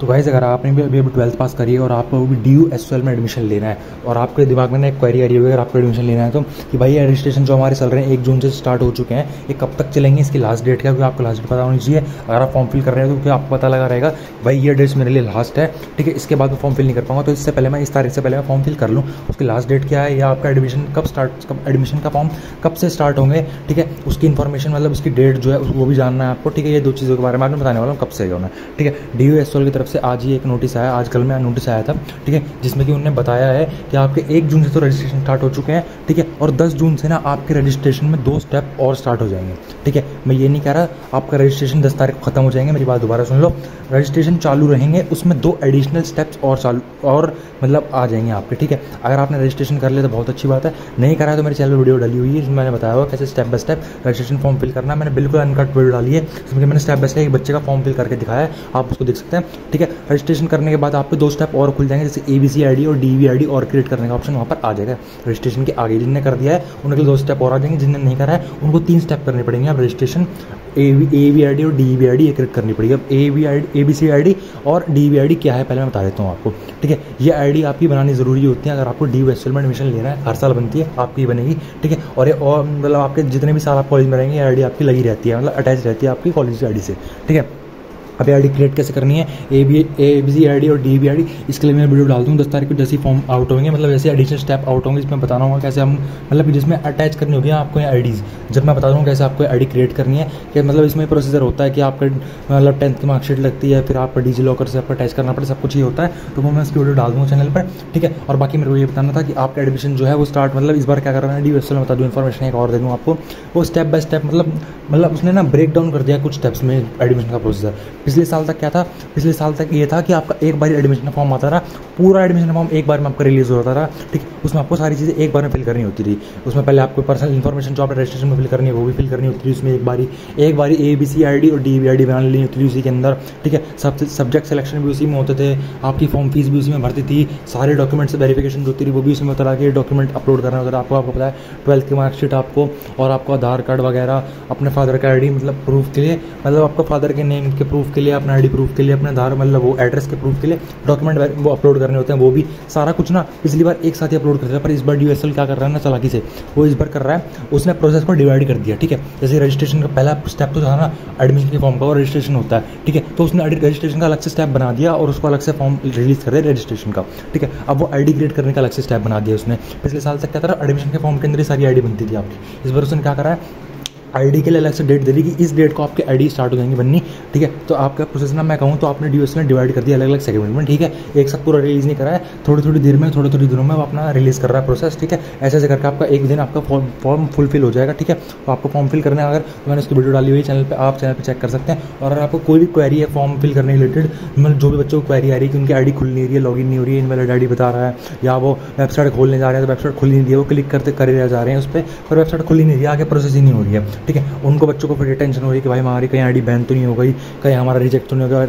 तो गाइस अगर आपने भी अभी 12th पास करी है और आपको भी DU-SOL में एडमिशन लेना है और आपके दिमाग में ना एक क्वेरी आ रही है अगर आपको एडमिशन लेना है तो कि भाई ये रजिस्ट्रेशन जो हमारे चल रहे हैं 1 जून से स्टार्ट हो चुके हैं, ये कब तक चलेंगे, इसकी लास्ट डेट क्या है, क्योंकि आपको लास्ट डेट पता होनी चाहिए। अगर आप फॉर्म फिल कर रहे हैं तो क्योंकि आपको पता लगा रहेगा भाई ये डेट्स मेरे लिए लास्ट है, ठीक है, इसके बाद मैं फॉर्म फिल नहीं कर पाऊंगा, तो इससे पहले मैं इस तारीख से पहले मैं फॉर्म फिल कर लूँ। उसकी लास्ट डेट क्या है या आपका एडमिशन एडमिशन का फॉर्म कब से स्टार्ट होंगे, ठीक है, उसकी इन्फॉर्मेशन मतलब उसकी डेट जो है वो भी जानना है आपको, ठीक है। ये 2 चीज़ों के बारे में आपने बताने वाला हूँ कब से होना है, ठीक है। DU-SOL की तरफ से आज ही एक नोटिस आया, आज कल में नोटिस आया था, ठीक है, जिसमें कि उन्होंने बताया है कि आपके 1 जून से तो रजिस्ट्रेशन स्टार्ट हो चुके हैं, ठीक है, और 10 जून से ना आपके रजिस्ट्रेशन में 2 स्टेप और स्टार्ट हो जाएंगे, ठीक है। मैं ये नहीं कह रहा आपका रजिस्ट्रेशन 10 तारीख को खत्म हो जाएंगे, मेरी बात दोबारा सुन लो, रजिस्ट्रेशन चालू रहेंगे, उसमें 2 एडिशनल स्टेप्स और मतलब आ जाएंगे आपके, ठीक है। अगर आपने रजिस्ट्रेशन कर लिया तो बहुत अच्छी बात है, नहीं करा है तो मेरे चैनल पर वीडियो डाली हुई है जिसमें मैंने बताया हुआ कैसे step by step registration form fill करना है। मैंने बिल्कुल अनकट वीडियो डाली है जिसमें मैंने स्टेप बाय स्टेप एक बच्चे का फॉर्म फिल करके दिखाया है, आप उसको देख सकते हैं, ठीक है। रजिस्ट्रेशन करने के बाद आपके 2 स्टेप और खुल जाएंगे, जैसे ABC ID और DV ID और क्रिएट करने का ऑप्शन वहाँ पर आ जाएगा रजिस्ट्रेशन के आगे। जिनने कर दिया है उनके लिए 2 स्टेप और आ जाएंगे, जिनने नहीं करा है उनको 3 स्टेप करने पड़ेंगे। अब रजिस्ट्रेशन AV ID और DV ID क्रिएट करनी पड़ेगी। अब ABC ID और DV ID क्या है पहले मैं बता देता हूँ आपको, ठीक है। ये ID आपकी बनानी ज़रूरी होती है अगर आपको DU-SOL में एडमिशन लेना है, हर साल बनती है, आपकी बनेगी, ठीक है। और ये और मतलब आपके जितने भी साल आप कॉलेज में रहेंगे ये ID आपकी लगी रहती है, मतलब अटैच रहती है आपकी कॉलेज की ID से, ठीक है। अब ID क्रिएट कैसे करनी है, ABC ID और DV ID, इसके लिए मैं वीडियो डाल दूँ 10 तारीख को जैसे फॉर्म आउट होंगे, मतलब जैसे एडिशनल स्टेप आउट होंगे इसमें बताना होगा कैसे हम मतलब जिसमें अटैच करनी होगी आपको ये IDs, जब मैं बता दूँ कैसे आपको ID क्रिएट करनी है, कि मतलब इसमें प्रोसीजर होता है कि आपका मतलब 10th की मार्कशीट लगती है, फिर आपको डिजिलॉकर से आपको अटैच करना पड़े, सब कुछ ही होता है, तो वो मैं इसकी वीडियो डाल दूँगा चैनल पर, ठीक है। और बाकी मेरे को ये बताना था कि आपका एडमिशन जो है वो स्टार्ट मतलब इस बार क्या कर रहा है DU-SOL में बता दूँ, इन्फॉर्मेशन एक और दे दूँ आपको, वो स्टेप बाय स्टेप मतलब उसने ना ब्रेक डाउन कर दिया कुछ स्टेप्स में एडमिशन का प्रोसीजर। पिछले साल तक क्या था, पिछले साल तक ये था कि आपका एक बार एडमिशन फॉर्म आता रहा, पूरा एडमिशन फॉर्म एक बार में आपका रिलीज होता रहा, ठीक है। उसमें आपको सारी चीज़ें एक बार में फिल करनी होती थी, उसमें पहले आपको पर्सनल इन्फॉर्मेशन जो आपने रजिस्ट्रेशन में फिल करनी है वो भी फिल करनी होती थी, उसमें एक बारी ABC ID और DV ID बना लेनी होती थी उसी के अंदर, ठीक है। सब्जेक्ट सिलेक्शन भी उसी में होते थे, आपकी फॉर्म फीस भी उसी में भरती थी, सारे डॉक्यूमेंट्स वेरिफिकेशन जो होती थी वो भी उसमें होता रहा कि डॉक्यूमेंट अपलोड करना होता था आपको पता है 12th की मार्कशीट आपको और आपको आधार कार्ड वगैरह, अपने फादर का ID मतलब प्रूफ के लिए, मतलब आपको फादर के नेम के प्रूफ के लिए, अपना ID प्रूफ के लिए, अपने आधार मतलब वो एड्रेस के प्रूफ के लिए डॉक्यूमेंट वो अपलोड करने होते हैं, वो भी सारा कुछ ना पिछली बार एक साथ ही अपलोड करता था, पर इस बार DU-SOL क्या कर रहा है ना चालाकी से, वो इस बार कर रहा है उसने प्रोसेस को डिवाइड कर दिया, ठीक है। जैसे रजिस्ट्रेशन का पहला स्टेप तो था ना एडमिशन के फॉर्म का और रजिस्ट्रेशन होता है, ठीक है, तो उसने रजिस्ट्रेशन का अलग से स्टेप बना दिया और उसको अलग से फॉर्म रिलीज कर दिया रजिस्ट्रेशन का, ठीक है। अब वो ID क्रिएट करने का अलग से स्टेप बना दिया उसने। पिछले साल तक क्या था एडमिशन के फॉर्म के अंदर ही सारी ID बनती थी आपकी, इस बार उसने क्या करा है ID के लिए अलग से डेट दे दी कि इस डेट को आपके ID स्टार्ट हो जाएंगी बननी, ठीक है। तो आपका प्रोसेस ना मैं कहूँ तो आपने DU-SOL ने डिवाइड कर दिया अलग अलग सेगमेंट में, ठीक है, एक साथ पूरा रिलीज़ नहीं करा है, थोड़ी देर में थोड़ी दिनों में वो अपना रिलीज़ कर रहा है प्रोसेस, ठीक है। ऐसे करके आपका एक दिन आपका फॉर्म फुलफिल हो जाएगा, ठीक है। तो आपको फॉर्म फिल करना है अगर तो मैंने उसकी वीडियो डाली हुई है चैनल पर, आप चैनल पर चेक कर सकते हैं। और अगर आपको कोई भी क्वेरी है फॉर्म फिल करने रिलेटेड, मतलब जो भी बच्चों को क्वेरी आ रही है कि उनकी ID खुल नहीं रही है, लॉगिन नहीं हो रही है, इनवैलिड ID बता रहा है, या वो वेबसाइट खोलने जा रहे हैं तो वेबसाइट खुल नहीं रही है, वो क्लिक करते करे जा रहे हैं उस पर वेबसाइट खुल ही नहीं रही है, आगे प्रोसेस ही नहीं हो रही है, ठीक है। उनको बच्चों को फिर टेंशन हो रही है कि भाई हमारी कहीं ID बैन तो नहीं हो गई, कहीं हमारा रिजेक्ट तो नहीं हो गया,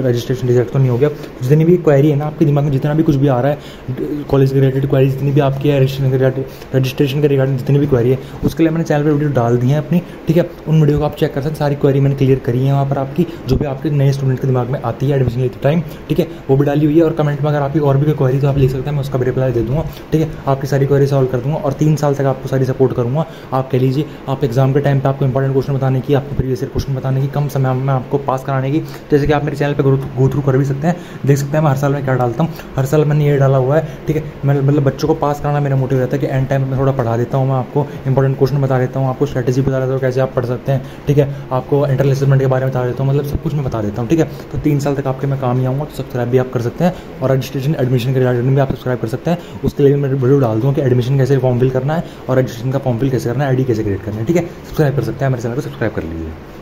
रजिस्ट्रेशन रिजेक्ट तो नहीं हो गया। जितनी भी क्वेरी है ना आपके दिमाग में, जितना भी कुछ भी आ रहा है कॉलेज के रिलेटेड क्वेरी जितनी भी आपकी है, रजिस्ट्रेशन के रिगार्डिंग जितनी भी क्वेरी है, उसके लिए मैंने चैनल पर वीडियो डाल दी है अपनी, ठीक है। उन वीडियो को आप चेक कर सकते हैं, सारी क्वेरी मैंने क्लियर करी है वहाँ पर आपकी, जो भी आपके नए स्टूडेंट के दिमाग में आती है एडमिशन लेते टाइम, ठीक है, वो भी डाली हुई है। और कमेंट में अगर आपकी और भी कोई क्वेरी तो आप लिख सकते हैं, मैं उसका भी रिप्लाई दे दूँगा, ठीक है। आपकी सारी क्वेरी सॉल्व कर दूँगा और 3 साल तक आपको सारी सपोर्ट करूँगा। आप कह लीजिए आप एग्जाम के टाइम पर आपको इंपॉर्टेंट क्वेश्चन बताने की, आपको प्रीवियस क्वेश्चन बताने की, कम समय में आपको पास कराने की, जैसे कि आप मेरे चैनल पे गो थ्रू कर भी सकते हैं, देख सकते हैं मैं हर साल में क्या डालता हूँ। हर साल मैंने ये डाला हुआ है, ठीक है। मैं मतलब बच्चों को पास कराना मेरा मोटिव रहता है कि एंड टाइम में थोड़ा पढ़ा देता हूँ, मैं आपको इंपॉर्टेंट क्वेश्चन बता देता हूँ, आपको स्ट्रैटेजी बता देता हूँ कैसे आप पढ़ सकते हैं, ठीक है। आपको इंटरनल असेसमेंट के बारे में बता देता हूँ, मतलब सब कुछ मैं बता देता हूँ, ठीक है। तो 3 साल तक आपके मैं काम ही आऊँगा, तो सब्सक्राइब भी आप कर सकते हैं और रजिस्ट्रेशन एडमिशन के रिगार्डिंग भी आप सब्सक्राइब कर सकते हैं। उसके लिए मैं वीडियो डाल दूँ कि एडमिशन कैसे फॉर्म फिल करना है और रजिस्ट्रेशन का फॉर्म फिल कैसे करना है, ID कैसे क्रिएट करना है, ठीक है। सब्सक्राइब कर सकते हैं, मेरे चैनल को सब्सक्राइब कर लीजिए।